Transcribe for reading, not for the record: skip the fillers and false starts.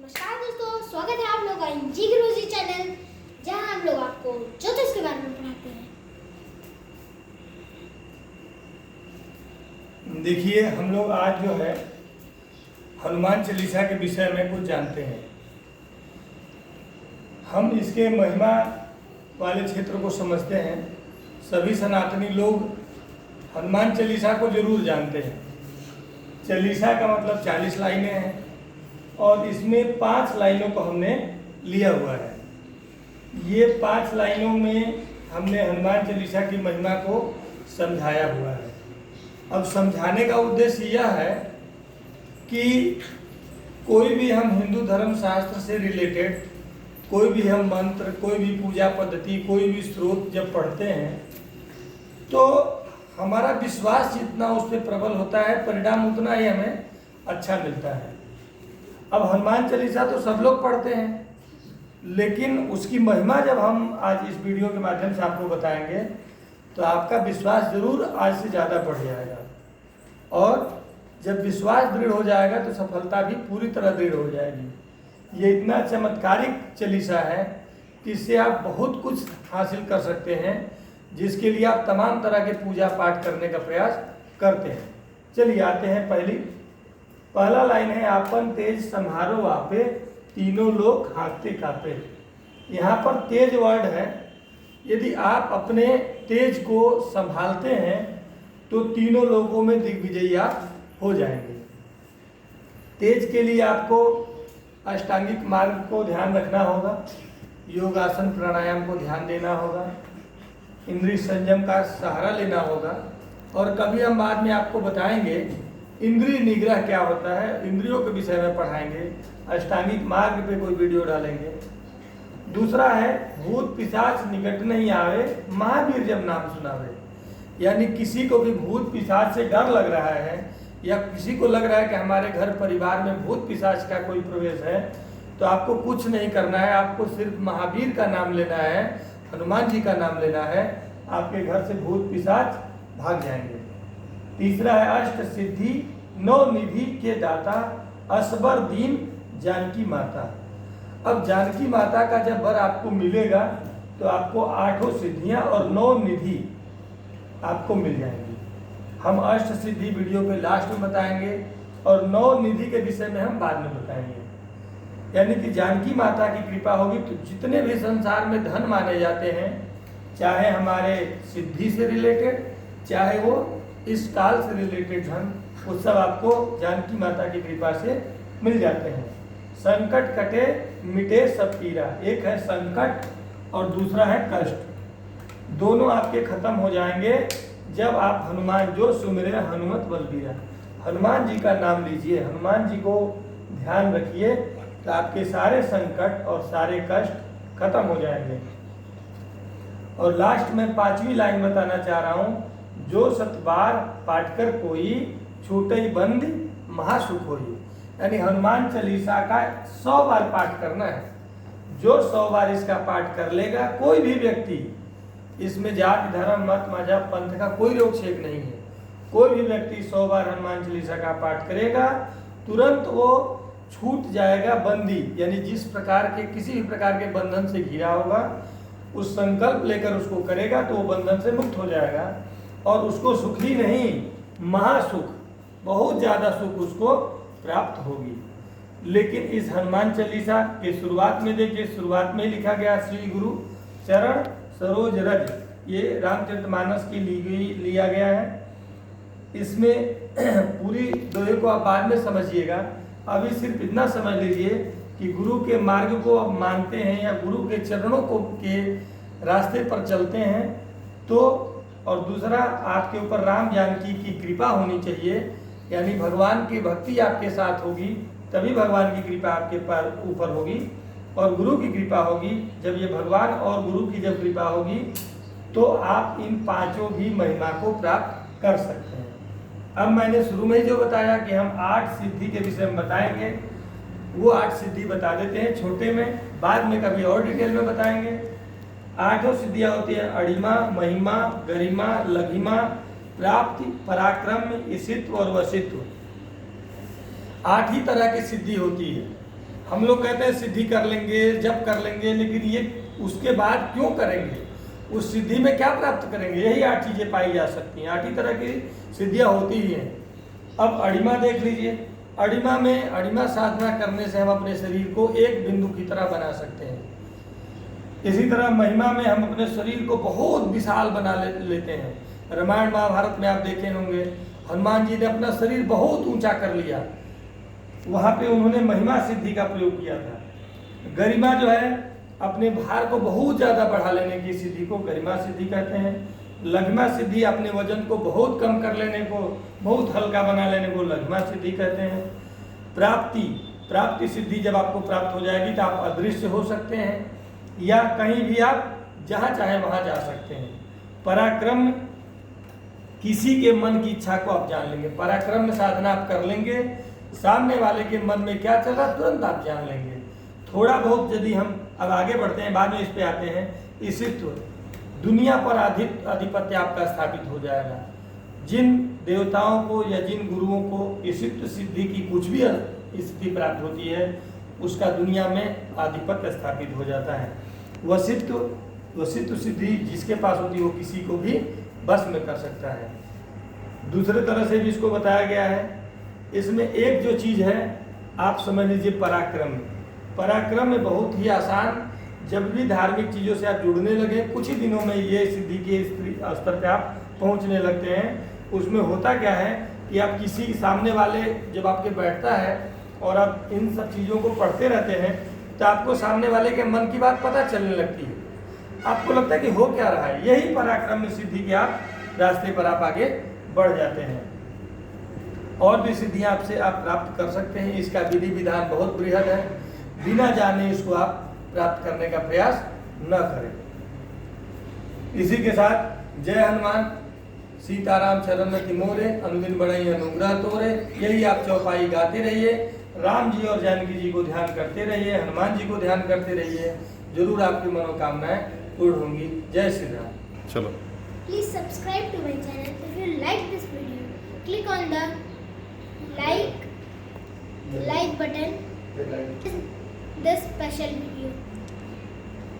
नमस्कार दोस्तों, स्वागत है आप लोगों का जी गुरुजी चैनल, जहां हम लोग आपको ज्योतिष के बारे में पढ़ाते हैं। देखिए, हम लोग आज जो है हनुमान चालीसा के विषय में कुछ जानते हैं। हम इसके महिमा वाले क्षेत्र को समझते हैं। सभी सनातनी लोग हनुमान चालीसा को जरूर जानते हैं। चालीसा का मतलब 40 लाइनें हैं और इसमें 5 लाइनों को हमने लिया हुआ है। ये 5 लाइनों में हमने हनुमान चालीसा की महिमा को समझाया हुआ है। अब समझाने का उद्देश्य यह है कि कोई भी हम हिंदू धर्म शास्त्र से रिलेटेड कोई भी हम मंत्र, कोई भी पूजा पद्धति, कोई भी स्रोत जब पढ़ते हैं तो हमारा विश्वास जितना उस पर प्रबल होता है, परिणाम उतना ही हमें अच्छा मिलता है। अब हनुमान चालीसा तो सब लोग पढ़ते हैं, लेकिन उसकी महिमा जब हम आज इस वीडियो के माध्यम से आपको बताएंगे तो आपका विश्वास जरूर आज से ज़्यादा बढ़ जाएगा। और जब विश्वास दृढ़ हो जाएगा तो सफलता भी पूरी तरह दृढ़ हो जाएगी। ये इतना चमत्कारिक चालीसा है कि इससे आप बहुत कुछ हासिल कर सकते हैं, जिसके लिए आप तमाम तरह के पूजा पाठ करने का प्रयास करते हैं। चलिए आते हैं पहला लाइन है, आपन तेज संहारो आपे, तीनों लोग हाँकते कापे। यहाँ पर तेज वर्ड है। यदि आप अपने तेज को संभालते हैं तो तीनों लोगों में दिग्विजयी आप हो जाएंगे। तेज के लिए आपको अष्टांगिक मार्ग को ध्यान रखना होगा, योगासन प्राणायाम को ध्यान देना होगा, इंद्रिय संयम का सहारा लेना होगा। और कभी हम बाद में आपको बताएंगे इंद्रिय निग्रह क्या होता है, इंद्रियों के विषय में पढ़ाएंगे, अष्टांगिक मार्ग पे कोई वीडियो डालेंगे। दूसरा है, भूत पिशाच निकट नहीं आवे, महावीर जब नाम सुनावे। यानी किसी को भी भूत पिशाच से डर लग रहा है या किसी को लग रहा है कि हमारे घर परिवार में भूत पिशाच का कोई प्रवेश है, तो आपको कुछ नहीं करना है। आपको सिर्फ महावीर का नाम लेना है, हनुमान जी का नाम लेना है, आपके घर से भूत पिशाच भाग जाएंगे। तीसरा है, अष्ट सिद्धि 9 निधि के दाता, असबर दीन जानकी माता। अब जानकी माता का जब वर आपको मिलेगा तो आपको 8 सिद्धियां और 9 निधि आपको मिल जाएंगी। हम अष्ट सिद्धि वीडियो पे लास्ट में बताएंगे और 9 निधि के विषय में हम बाद में बताएंगे। यानी कि जानकी माता की कृपा होगी तो जितने भी संसार में धन माने जाते हैं, चाहे हमारे सिद्धि से रिलेटेड, चाहे वो इस काल से रिलेटेड धन, वो सब आपको जानकी माता की कृपा से मिल जाते हैं। संकट कटे मिटे सब पीरा। एक है संकट और दूसरा है कष्ट। दोनों आपके खत्म हो जाएंगे जब आप हनुमान जो सुमिरे हनुमत बलबीरा, हनुमान जी का नाम लीजिए, हनुमान जी को ध्यान रखिए, तो आपके सारे संकट और सारे कष्ट खत्म हो जाएंगे। और लास्ट में 5वीं लाइन बताना चाह रहा हूँ, जो सतबार पाठ कर कोई, छूटे बंद महासुख होई। यानी हनुमान चालीसा का 100 बार पाठ करना है। जो 100 बार इसका पाठ कर लेगा, कोई भी व्यक्ति, इसमें जाति धर्म मत मजहब पंथ का कोई रोक छेक नहीं है, कोई भी व्यक्ति 100 बार हनुमान चालीसा का पाठ करेगा, तुरंत वो छूट जाएगा बंदी। यानी जिस प्रकार के किसी भी प्रकार के बंधन से घिरा होगा, उस संकल्प लेकर उसको करेगा तो वो बंधन से मुक्त हो जाएगा। और उसको सुख ही नहीं, महासुख, बहुत ज़्यादा सुख उसको प्राप्त होगी। लेकिन इस हनुमान चालीसा के शुरुआत में देखिए, शुरुआत में लिखा गया श्री गुरु चरण सरोज रज, ये रामचरितमानस की लिया गया है। इसमें पूरी दोहे को आप बाद में समझिएगा, अभी सिर्फ इतना समझ लीजिए कि गुरु के मार्ग को आप मानते हैं या गुरु के चरणों को के रास्ते पर चलते हैं तो। और दूसरा, आपके ऊपर राम जानकी की कृपा होनी चाहिए, यानी भगवान की भक्ति आपके साथ होगी, तभी भगवान की कृपा आपके ऊपर होगी। और गुरु की कृपा होगी। जब ये भगवान और गुरु की जब कृपा होगी तो आप इन 5 भी महिमा को प्राप्त कर सकते हैं। अब मैंने शुरू में ही जो बताया कि हम 8 सिद्धि के विषय में बताएंगे, वो 8 सिद्धि बता देते हैं छोटे में, बाद में कभी और डिटेल में बताएंगे। 8 सिद्धियां होती है, अड़िमा, महिमा, गरिमा, लघिमा, प्राप्ति, पराक्रम, ईशित्व और वशित्व। 8 ही तरह की सिद्धि होती है। हम लोग कहते हैं सिद्धि कर लेंगे, जप कर लेंगे, लेकिन ये उसके बाद क्यों करेंगे, उस सिद्धि में क्या प्राप्त करेंगे? यही 8 चीज़ें पाई जा सकती हैं। 8 ही तरह की सिद्धियाँ होती ही हैं। अब अड़िमा देख लीजिए। अड़िमा साधना करने से हम अपने शरीर को एक बिंदु की तरह बना सकते हैं। इसी तरह महिमा में हम अपने शरीर को बहुत विशाल बना लेते हैं। रामायण महाभारत में आप देखे होंगे, हनुमान जी ने अपना शरीर बहुत ऊंचा कर लिया, वहाँ पे उन्होंने महिमा सिद्धि का प्रयोग किया था। गरिमा जो है अपने भार को बहुत ज़्यादा बढ़ा लेने की सिद्धि को गरिमा सिद्धि कहते हैं। लघिमा सिद्धि अपने वजन को बहुत कम कर लेने को, बहुत हल्का बना लेने को लघिमा सिद्धि कहते हैं। प्राप्ति सिद्धि जब आपको प्राप्त हो जाएगी तो आप अदृश्य हो सकते हैं या कहीं भी आप जहाँ चाहे वहाँ जा सकते हैं। पराक्रम, किसी के मन की इच्छा को आप जान लेंगे। पराक्रम में साधना आप कर लेंगे, सामने वाले के मन में क्या चल रहा तुरंत आप जान लेंगे। थोड़ा बहुत यदि हम अब आगे बढ़ते हैं, बाद में इस पे आते हैं, ईशित्व, दुनिया पर आधिपत्य आपका स्थापित हो जाएगा। जिन देवताओं को या जिन गुरुओं को ईशित्व सिद्धि की कुछ भी स्थिति प्राप्त होती है, उसका दुनिया में आधिपत्य स्थापित हो जाता है। वशित्व सिद्धि जिसके पास होती है वो किसी को भी बस में कर सकता है। दूसरे तरह से भी इसको बताया गया है। इसमें एक जो चीज़ है आप समझ लीजिए पराक्रम में बहुत ही आसान, जब भी धार्मिक चीज़ों से आप जुड़ने लगे कुछ ही दिनों में ये सिद्धि के स्तर पे आप पहुंचने लगते हैं। उसमें होता क्या है कि आप किसी सामने वाले जब आपके बैठता है और आप इन सब चीज़ों को पढ़ते रहते हैं तो आपको सामने वाले के मन की बात पता चलने लगती है। आपको लगता है कि हो क्या रहा है। यही पराक्रम में सिद्धि के आप रास्ते पर आप आगे बढ़ जाते हैं। और भी सिद्धियाँ आपसे आप प्राप्त कर सकते हैं। इसका विधि विधान बहुत बृहद है, बिना जाने इसको आप प्राप्त करने का प्रयास न करें। इसी के साथ जय हनुमान, सीताराम शरण तिमोरे, अनुदिन बढ़ई अनुग्रह तोरे, यही आप चौपाई गाते रहिए। राम जी और जानकी जी को ध्यान करते रहिए, हनुमान जी को ध्यान करते रहिए, जरूर आपकी मनोकामनाएं पूर्ण होंगी। जय श्री राम। चलो, Please subscribe to my channel. If you like this video, click on the like button. This special video.